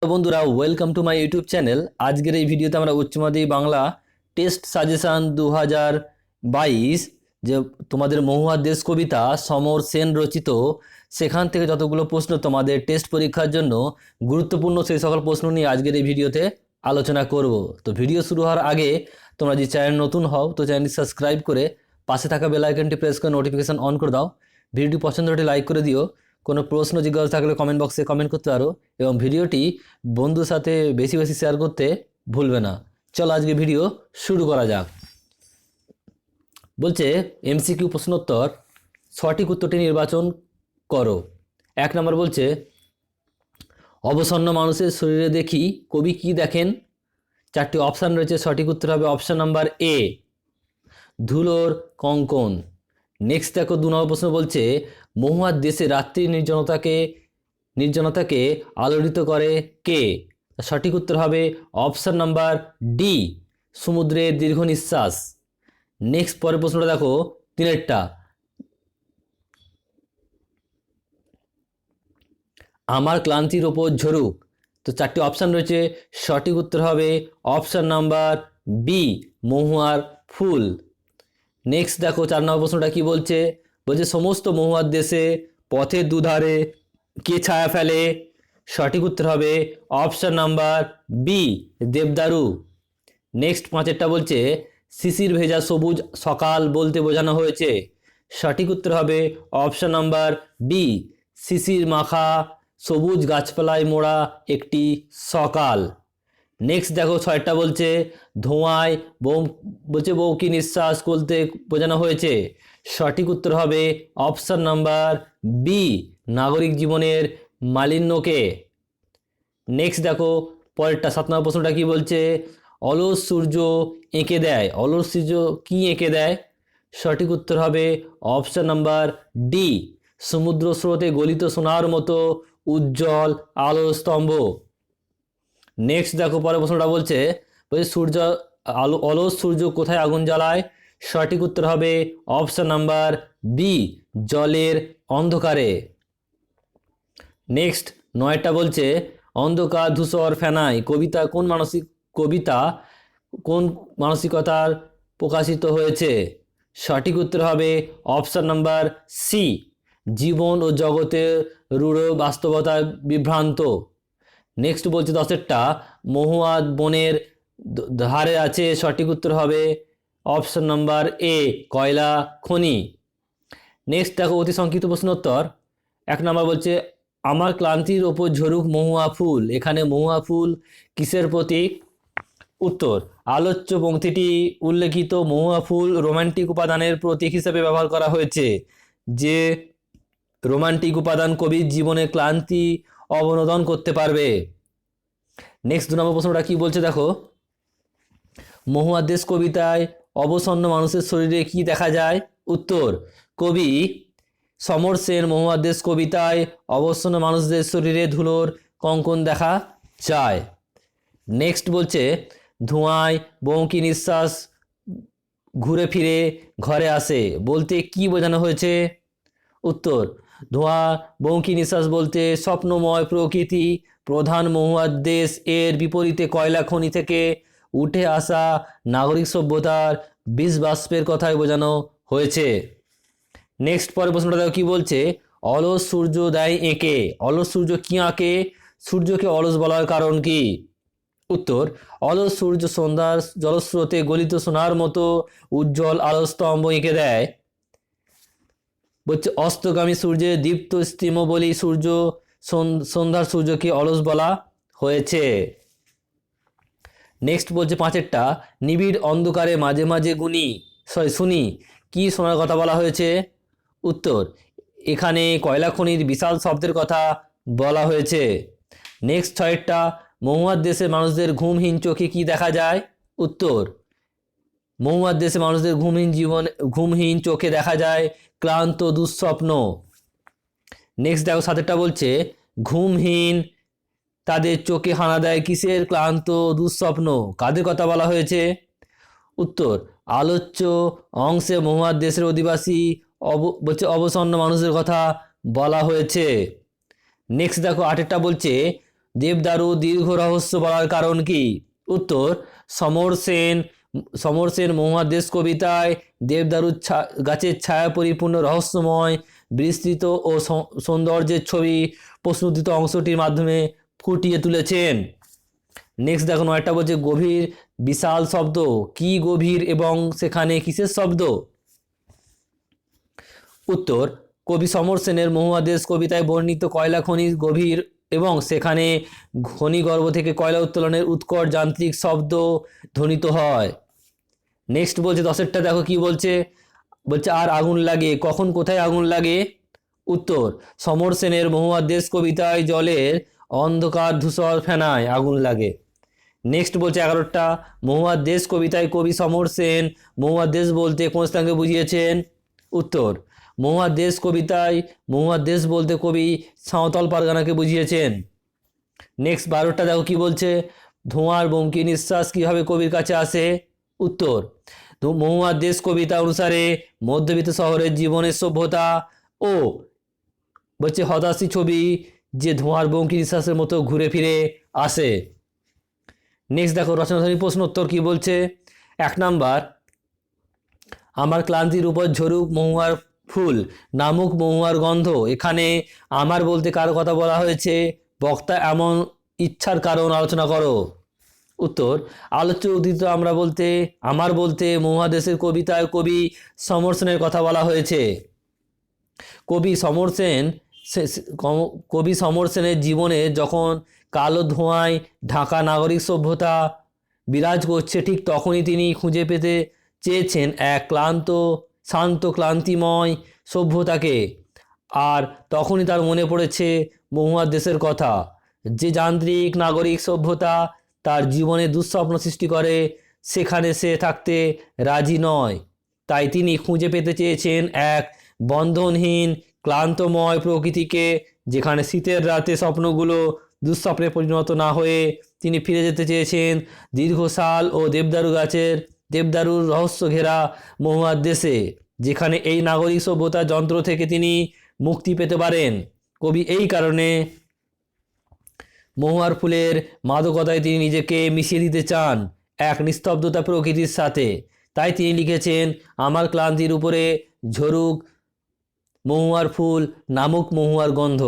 তো বন্ধুরা, welcome to my YouTube channel. আজকের এই ভিডিওতে আমরা উচ্চ মাধ্যমিক বাংলা টেস্ট সাজেশান 2022 যে তোমাদের মহুয়ার দেশ কবিতা সমর সেন রচিত, সেখান থেকে যতগুলো প্রশ্ন তোমাদের টেস্ট পরীক্ষার জন্য গুরুত্বপূর্ণ সেই সকল প্রশ্ন নিয়ে আজকের এই ভিডিওতে আলোচনা করব। তো ভিডিও শুরু হওয়ার আগে তোমরা যে চ্যানেল নতুন হও তো চ্যানেলটি সাবস্ক্রাইব করে পাশে থাকা বেল আইকনটি প্রেস করে নোটিফিকেশান অন করে দাও। ভিডিওটি পছন্দ হলে লাইক করে দিও। কোনো প্রশ্ন জিজ্ঞাসা থাকলে কমেন্ট বক্সে কমেন্ট করতে পারো এবং ভিডিওটি বন্ধুর সাথে বেশি বেশি শেয়ার করতে ভুলবে না। চলো আজকে ভিডিও শুরু করা যাক। বলছে এমসিকিউ প্রশ্নোত্তর, সঠিক উত্তরটি নির্বাচন করো। 1 নম্বর বলছে অবসন্ন মানুষের শরীরে দেখি কবি কি দেখেন। 4টি অপশান রয়েছে, সঠিক উত্তর হবে অপশান নাম্বার এ, ধুলোর কঙ্কন। নেক্সট দেখো 2 নম্বর প্রশ্ন বলছে মহুয়ার দেশে রাত্রি নির্জনতাকে আলোড়িত করে কে। সঠিক উত্তর হবে অপশান নাম্বার ডি, সমুদ্রের দীর্ঘ নিঃশ্বাস। নেক্সট পরের প্রশ্নটা দেখো 3টা, আমার ক্লান্তির ওপর ঝরুক। তো 4টি অপশান রয়েছে, সঠিক উত্তর হবে অপশান নাম্বার বি, মহুয়ার ফুল। নেক্সট দেখো 4 নম্বর প্রশ্নটা কি বলছে, বলছে সমস্ত মহুয়ার দেশে পথের দুধারে কে ছায়া ফেলে। সঠিক উত্তর হবে অপশান নাম্বার বি, দেবদারু। নেক্সট 5টা বলছে শিশির ভেজা সবুজ সকাল বলতে বোঝানো হয়েছে। সঠিক উত্তর হবে অপশান নাম্বার বি, শিশির মাখা সবুজ গাছপালায় মোড়া একটি সকাল। নেক্সট দেখো 6টা বলছে ধোঁয়ায় বউ কি নিঃশ্বাস বলতে বোঝানো হয়েছে। সঠিক উত্তর হবে অপশান নাম্বার বি, নাগরিক জীবনের মালিন্যকে। নেক্সট দেখো পরেরটা 7 নম্বর প্রশ্নটা কি বলছে, অলস সূর্য এঁকে দেয়। অলস সূর্য কি এঁকে দেয়। সঠিক উত্তর হবে অপশান নাম্বার ডি, সমুদ্র স্রোতে গলিত সোনার মতো উজ্জ্বল আলোর স্তম্ভ। নেক্সট দেখো পরের প্রশ্নটা বলছে অলস সূর্য কোথায় আগুন জ্বালায়। সঠিক উত্তর হবে অপশান নাম্বার বি, জলের অন্ধকারে। নেক্সট 9টা বলছে অন্ধকার ধূসর ফেনায় কবিতা কোন মানসিকতার প্রকাশিত হয়েছে। সঠিক উত্তর হবে অপশান নাম্বার সি, জীবন ও জগতের রূঢ় বাস্তবতায় বিভ্রান্ত। নেক্সট বলছে 10টা মহুয়া বনের ধারে আছে। সঠিক উত্তর হবে অপশান নাম্বার এ, কয়লা খনি। নেক্সট দেখো অতি সংক্ষিপ্ত প্রশ্নোত্তর। 1 নম্বর বলছে আমার ক্লান্তির ওপর ঝরুক মহুয়া ফুল। এখানে মহুয়া ফুল কিসের প্রতীক। উত্তর আলোচ্য পংক্তিটি উল্লেখিত মহুয়া ফুল রোমান্টিক উপাদানের প্রতীক হিসেবে ব্যবহার করা হয়েছে। যে রোমান্টিক উপাদান কবির জীবনে ক্লান্তি অবনোদন করতে পারবে। নেক্সট 2 নম্বর প্রশ্নটা কি বলছে দেখো, মহুয়ার দেশ কবিতায় অবসন্ন মানুষের শরীরে কি দেখা যায়। উত্তর কবি সমর সেন মহুয়ার দেশ কবিতায় অবসন্ন মানুষদের শরীরে ধুলোর কঙ্কন দেখা যায়। নেক্সট বলছে ধোঁয়ায় বঙ্কি নিঃশ্বাস ঘুরে ফিরে ঘরে আসে বলতে কি বোঝানো হয়েছে। উত্তর ধোঁয়া বঙ্কি নিঃশ্বাস বলতে স্বপ্নময় প্রকৃতি প্রধান মহুয়ার দেশ এর বিপরীতে কয়লা খনি থেকে উঠে আসা নাগরিক সভ্যতার বিষ বাষ্পের কথাই বোঝানো হয়েছে। নেক্সট পরের প্রশ্নটা কি বলছে, অলস সূর্য দেয় এঁকে। অলস সূর্য কি আঁকে। সূর্যকে অলস বলার কারণ কি। উত্তর অলস সূর্য সন্ধ্যার জলস্রোতে গলিত সোনার মতো উজ্জ্বল আলো স্তম্ভ এঁকে দেয়। বলছে অস্তগামী সূর্যের দীপ্ত স্তিম বলি সন্ধ্যার সূর্যকে অলস বলা হয়েছে। নেক্সট বলছে 5টা নিবিড় অন্ধকারে মাঝে মাঝে শুনি কি শোনার কথা বলা হয়েছে। উত্তর এখানে কয়লা খনির বিশাল শব্দের কথা বলা হয়েছে। নেক্সট 6টা মহুয়ার দেশে মানুষদের ঘুমহীন চোখে কি দেখা যায়। উত্তর মহুয়ার দেশে মানুষদের ঘুমহীন চোখে দেখা যায় ক্লান্ত দুঃস্বপ্ন। নেক্সট দেখো 7টা বলছে ঘুমহীন তাদের চোখে হানা দেয় কিসের ক্লান্ত দুঃস্বপ্ন। কাদের কথা বলা হয়েছে। উত্তর আলোচ্য অংশে মহুয়ার দেশের অধিবাসী অবসন্ন মানুষদের কথা বলা হয়েছে। নেক্সট দেখো 8টা বলছে দেবদারু দীর্ঘ রহস্য বলার কারণ কি? উত্তর, সমর সেন সমর সেন মহুয়ার দেশ কবিতায় দেবদারু গাছের ছায়া পরিপূর্ণ রহস্যময় বিস্তৃত ও সৌন্দর্যের ছবি প্রশ্নোত্তরিত অংশটির মাধ্যমে ফুটিয়ে তুলেছেন। নেক্সট দেখো 9টা বলছে গভীর বিশাল শব্দ। কি গভীর এবং সেখানে কিসের শব্দ? উত্তর, কবি সমর সেনের মহুয়া দেশ কবিতায় বর্ণিত কয়লা খনি গভীর এবং সেখানে খনিগর্ভ থেকে কয়লা উত্তোলনের উৎকট যান্ত্রিক শব্দ ধ্বনিত হয়। নেক্সট বলছে 10এরটা দেখো কি বলছে, বলছে আর আগুন লাগে, কখন কোথায় আগুন লাগে? উত্তর, সমর সেনের মহুয়া দেশ কবিতায় জলের অন্ধকার ধূসর ফেনায় আগুন লাগে। নেক্সট বলছে 11টা মহুয়া দেশ কবিতায় কবি সমর সেন মহুয়া দেশ বলতে কোন স্থানকে বুঝিয়েছেন? উত্তর, মহুয়া দেশ কবিতায় মহুয়া দেশ বলতে কবি সাঁওতাল পারগানাকে বুঝিয়েছেন। নেক্সট 12টা দেখো কি বলছে, ধোঁয়ার বঙ্কি নিঃশ্বাস কিভাবে কবির কাছে আসে? উত্তর, মহুয়া দেশ কবিতা অনুসারে মধ্যবিত্ত শহরের জীবনের সভ্যতা ও বলছে হতাশি ছবি যে ধোঁয়ার বঙ্কি নিঃশ্বাসের মতো ঘুরে ফিরে আসে। নেক্সট দেখো রচনাধর্মী প্রশ্ন উত্তর কি বলছে। 1 নাম্বার, আমার ক্লান্তির উপর ঝরুক মহুয়ার ফুল নামুক মহুয়ার গন্ধ। এখানে আমার বলতে কার কথা বলা হয়েছে? বক্তা এমন ইচ্ছার কারণ আলোচনা করো। উত্তর, আলোচ্য উদ্ধৃত আমার বলতে মহুয়া দেশের কবিতায় কবি সমর সেনের কথা বলা হয়েছে। কবি সমর সেন কবি সমর সেনের জীবনে যখন কালো ধোঁয়ায় ঢাকা নাগরিক সভ্যতা বিরাজ করছে, ঠিক তখনই তিনি খুঁজে পেতে চেয়েছেন এক শান্ত ক্লান্তিময় সভ্যতাকে। আর তখনই তার মনে পড়েছে মহুয়ার দেশের কথা, যে যান্ত্রিক নাগরিক সভ্যতা তার জীবনে দুঃস্বপ্ন সৃষ্টি করে, সেখানে সে থাকতে রাজি নয়। তাই তিনি খুঁজে পেতে চেয়েছেন এক বন্ধনহীন ক্লান্তময় প্রকৃতিকে, যেখানে শীতের রাতে স্বপ্নগুলো দুঃস্বপ্নে পরিণত না হয়ে তিনি ফিরে যেতে চেয়েছেন দীর্ঘশাল ও দেবদারুর রহস্য ঘেরা মহুয়ার দেশে, যেখানে এই নাগরিক সভ্যতার যন্ত্র থেকে তিনি মুক্তি পেতে পারেন। কবি এই কারণে মহুয়ার ফুলের মাদকতায় তিনি নিজেকে মিশিয়ে দিতে চান এক নিস্তব্ধতা প্রকৃতির সাথে। তাই তিনি লিখেছেন, আমার ক্লান্তির উপরে ঝরুক মহুয়ার ফুল নামুক মহুয়ার গন্ধ।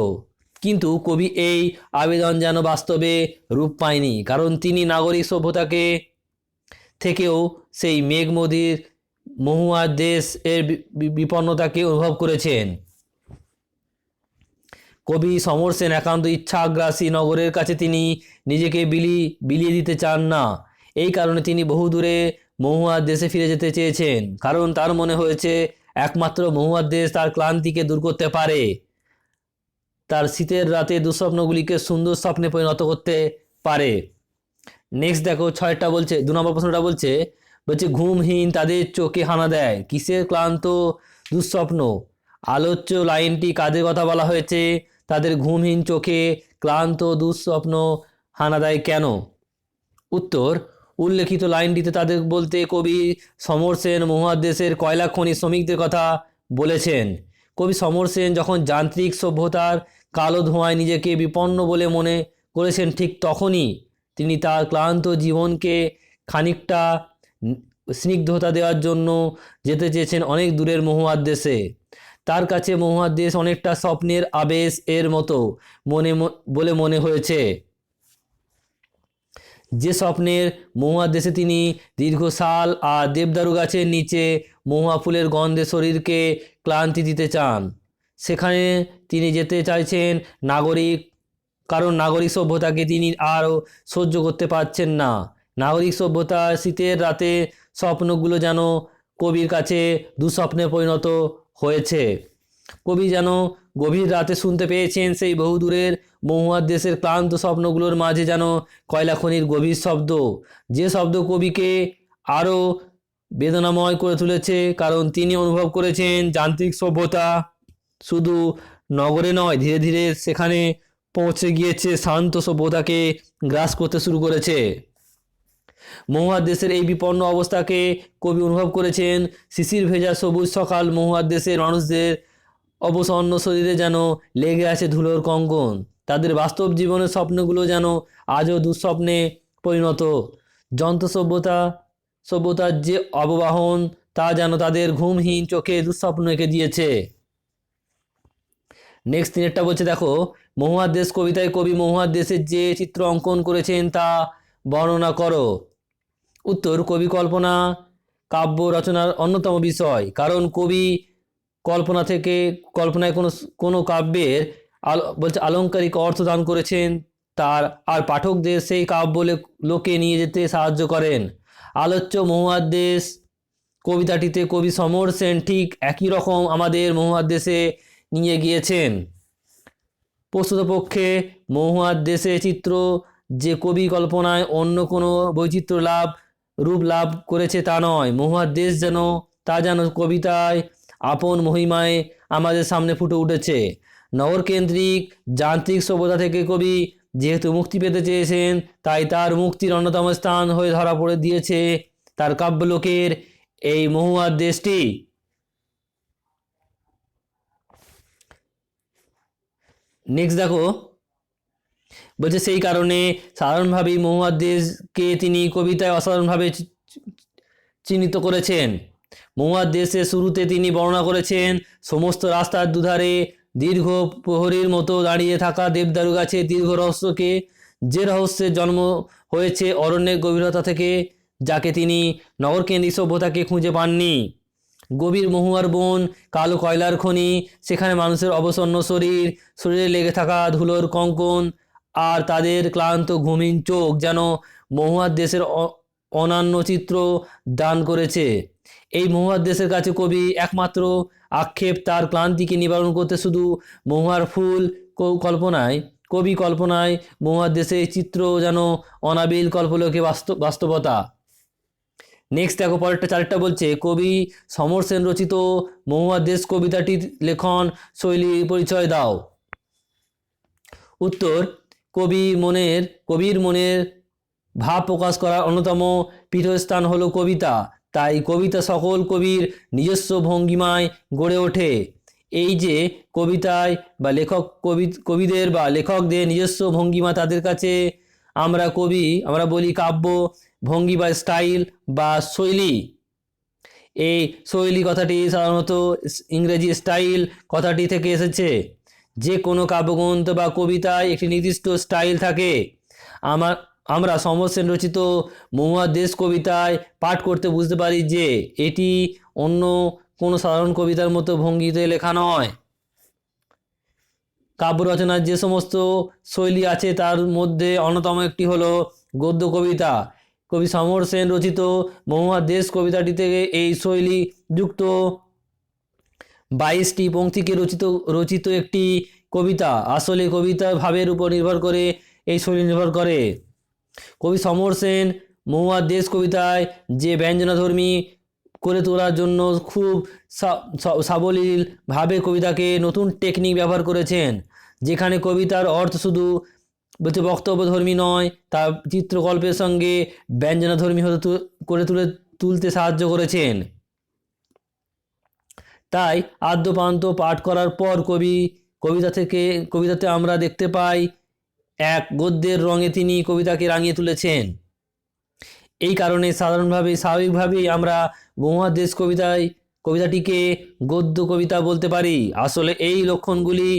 কিন্তু কবি এই আবেদন যেন বাস্তবে রূপ পায়নি, কারণ তিনি নাগরিক সভ্যতাকে থেকেও সেই মেঘমদির মহুয়ার দেশ এর বিপন্নতাকে অনুভব করেছেন। কবি সমর সেন একান্ত ইচ্ছাগ্রাসী নগরের কাছে তিনি নিজেকে বিলিয়ে দিতে চান না। এই কারণে তিনি বহুদূরে মহুয়ার দেশে ফিরে যেতে চেয়েছেন, কারণ তার মনে হয়েছে একমাত্র মহুয়ার দেশ তার ক্লান্তিকে দূর করতে পারে, তার শীতের রাতে দুঃস্বপ্নগুলিকে সুন্দর স্বপ্নে পরিণত করতে পারে। নেক্সট দেখো 6টা বলছে, 2 নম্বর প্রশ্নটা বলছে ঘুমহীন তাদের চোখে হানা দেয় কিসের ক্লান্ত দুঃস্বপ্ন? আলোচ্য লাইনটি কাদের কথা বলা হয়েছে? তাদের ঘুমহীন চোখে ক্লান্ত দুঃস্বপ্ন হানা দেয় কেন? উত্তর, উল্লেখিত লাইনটিতে তাদের বলতে কবি সমর সেন মহুয়ার দেশের কয়লা খনি শ্রমিকদের কথা বলেছেন। কবি সমর সেন যখন যান্ত্রিক সভ্যতার কালো ধোঁয়ায় নিজেকে বিপন্ন বলে মনে করেছেন, ঠিক তখনই তিনি তার ক্লান্ত জীবনকে খানিকটা স্নিগ্ধতা দেওয়ার জন্য যেতে চেয়েছেন অনেক দূরের মহুয়ার দেশে। তার কাছে মহুয়ার দেশ অনেকটা স্বপ্নের আবেশ এর মতো বলে মনে হয়েছে, যে স্বপ্নের মহুয়ার দেশে তিনি দীর্ঘশাল আর দেবদারু গাছের নিচে মহুয়া ফুলের গন্ধে শরীরকে ক্লান্তি দিতে চান। সেখানে তিনি যেতে চাইছেন কারণ নাগরিক সভ্যতাকে তিনি আরও সহ্য করতে পারছেন না। নাগরিক সভ্যতা শীতের রাতে স্বপ্নগুলো যেন কবির কাছে দুঃস্বপ্নে পরিণত হয়েছে। কবি যেন গভীর রাতে শুনতে পেয়েছেন সেই বহুদূরের মহুয়ার দেশের ক্লান্ত স্বপ্নগুলোর মাঝে যেন কয়লা খনির গভীর শব্দ, যে শব্দ কবিকে আরও বেদনাময় করে তুলেছে, কারণ তিনি অনুভব করেছেন যান্ত্রিক সভ্যতা শুধু নগরে নয়, ধীরে ধীরে সেখানে পৌঁছে গিয়েছে, শান্ত সভ্যতাকে গ্রাস করতে শুরু করেছে। মহুয়ার দেশের এই বিপন্ন অবস্থাকে কবি অনুভব করেছেন। শিশির ভেজা সবুজ সকাল মহুয়ার দেশের মানুষদের অবসন্ন শরীরে যেন লেগে আছে ধুলোর কঙ্কন। তাদের বাস্তব জীবনের স্বপ্নগুলো যেন আজও দুঃস্বপ্নে পরিণত। যন্ত্র সভ্যতার যে অববাহন তা যেন তাদের ঘুমহীন চোখে দুঃস্বপ্ন এঁকে দিয়েছে। নেক্সট তিনেরটা বলছে দেখো, মহুয়ার দেশ কবিতায় কবি মহুয়ার দেশের যে চিত্র অঙ্কন করেছেন তা বর্ণনা করো। উত্তর, কবি কল্পনা কাব্য রচনার অন্যতম বিষয়, কারণ কবি কল্পনায় কোনো কাব্যের বলছে আলংকারিক অর্থ দান করেছেন আর পাঠকদের সেই কাব্য লোকে নিয়ে যেতে সাহায্য করেন। আলোচ্য মহুয়ার দেশ কবিতাটিতে কবি সমর সেন ঠিক একই রকম আমাদের মহুয়ার দেশে নিয়ে গিয়েছেন। প্রস্তুতপক্ষে মহুয়ার দেশে চিত্র যে কবি কল্পনায় অন্য কোনো বৈচিত্র্য রূপ লাভ করেছে তা নয়, মহুয়ার দেশ যেন কবিতায় আপন মহিমায় আমাদের সামনে ফুটে উঠেছে। নগরকেন্দ্রিক যান্ত্রিক সভ্যতা থেকে কবি যেহেতু মুক্তি পেতে চেয়েছেন, তাই তার মুক্তির অন্যতম স্থান হয়ে ধরা পড়ে দিয়েছে তার কাব্যলোকের এই মহুয়ার দেশটি। নেক্সট দেখো, বলছে সেই কারণে সাধারণভাবেই মহুয়ার দেশকে তিনি কবিতায় অসাধারণভাবে চিহ্নিত করেছেন। মহুয়ার দেশের শুরুতে তিনি বর্ণনা করেছেন সমস্ত রাস্তার দুধারে দীর্ঘ প্রহরীর মতো দাঁড়িয়ে থাকা দেবদারু গাছের দীর্ঘ রহস্যকে, যে রহস্যের জন্ম হয়েছে অরণ্যের গভীরতা থেকে, যাকে তিনি নগরকেন্দ্রিক সভ্যতাকে খুঁজে পাননি। গভীর মহুয়ার বন, কালো কয়লার খনি, সেখানে মানুষের অবসন্ন শরীরে লেগে থাকা ধুলোর কঙ্কন আর তাদের ক্লান্ত ঘুমহীন চোখ যেন মহুয়ার দেশের অনন্য চিত্র দান করেছে। এই মহুয়ার দেশের কাছে কবি একমাত্র আক্ষেপ তার ক্লান্তিকে নিবারণ করতে শুধু মহুয়ার ফুল কবি কল্পনায় মহুয়ার দেশের চিত্র যেন অনাবিল কল্পলোকে বাস্তবতা। নেক্সট দেখো, পরেরটা চারটা বলছে কবি সমর সেন রচিত মহুয়ার দেশ কবিতাটির লেখন শৈলী পরিচয় দাও। উত্তর, কবির মনের ভাব প্রকাশ করার অন্যতম পীঠস্থান হলো কবিতা, তাই কবিতা সকল কবির নিজস্ব ভঙ্গিমায় গড়ে ওঠে। এই যে কবিতায় বা লেখকদের নিজস্ব ভঙ্গিমা, তাদের কাছে আমরা বলি কাব্য ভঙ্গি বা স্টাইল বা শৈলী। এই শৈলী কথাটি সাধারণত ইংরেজি স্টাইল কথাটি থেকে এসেছে। যে কোনো কাব্যগ্রন্থ বা কবিতায় একটি নির্দিষ্ট স্টাইল থাকে। আমরা সমর সেন রচিত মহুয়ার দেশ কবিতায় পাঠ করতে বুঝতে পারি যে এটি অন্য কোনো সাধারণ কবিতার মতো ভঙ্গিতে লেখা নয়। কাব্য রচনার যে সমস্ত শৈলী আছে তার মধ্যে অন্যতম একটি হলো গদ্য কবিতা। কবি সমর সেন রচিত মহুয়ার দেশ কবিতাটি থেকে এই শৈলী যুক্ত 22টি পংক্তিকে রচিত একটি কবিতা। আসলে কবিতার ভাবের উপর নির্ভর করে এই শৈলী নির্ভর করে। কবি সমর সেন মহুয়ার দেশ কবিতায় যে ব্যঞ্জনাধর্মী করে তোলার জন্য খুব সাবলীলভাবে কবিতাকে নতুন টেকনিক ব্যবহার করেছেন, যেখানে কবিতার অর্থ শুধু বক্তব্যধর্মী নয়, তা চিত্রকল্পের সঙ্গে ব্যঞ্জনাধর্মী করে তুলতে সাহায্য করেছেন। তাই আদ্যপান্ত পাঠ করার পর কবিতাতে আমরা দেখতে পাই এক গদ্যের রঙে তিনি কবিতাকে রাঙিয়ে তুলেছেন। এই কারণে স্বাভাবিকভাবেই আমরা মহুয়ার দেশ কবিতাটিকে গদ্য কবিতা বলতে পারি। আসলে এই লক্ষণগুলি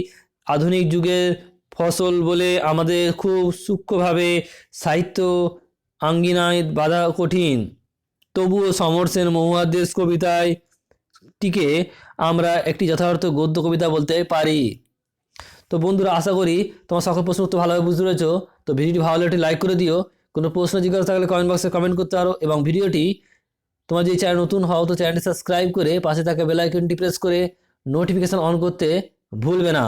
আধুনিক যুগের ফসল বলে আমাদের খুব সূক্ষ্মভাবে সাহিত্য আঙ্গিনায় বাঁধা কঠিন। তবুও সমর সেন মহুয়ার দেশ কবিতাটিকে আমরা একটি যথার্থ গদ্য কবিতা বলতে পারি। তো বন্ধুরা, আশা করি তোমার সকল প্রশ্ন উত্তর ভালোভাবে বুঝতে পেরেছো। তো ভিডিওটি ভালো লাগলে একটি লাইক করে দিও। কোনো প্রশ্ন জিজ্ঞাসা থাকলে কমেন্ট বক্সে কমেন্ট করতে পারো, এবং ভিডিওটি তোমার যদি চ্যানেল নতুন হও তো চ্যানেলটি সাবস্ক্রাইব করে পাশে থাকা বেল আইকনটি প্রেস করে নোটিফিকেশান অন করতে ভুলবে না।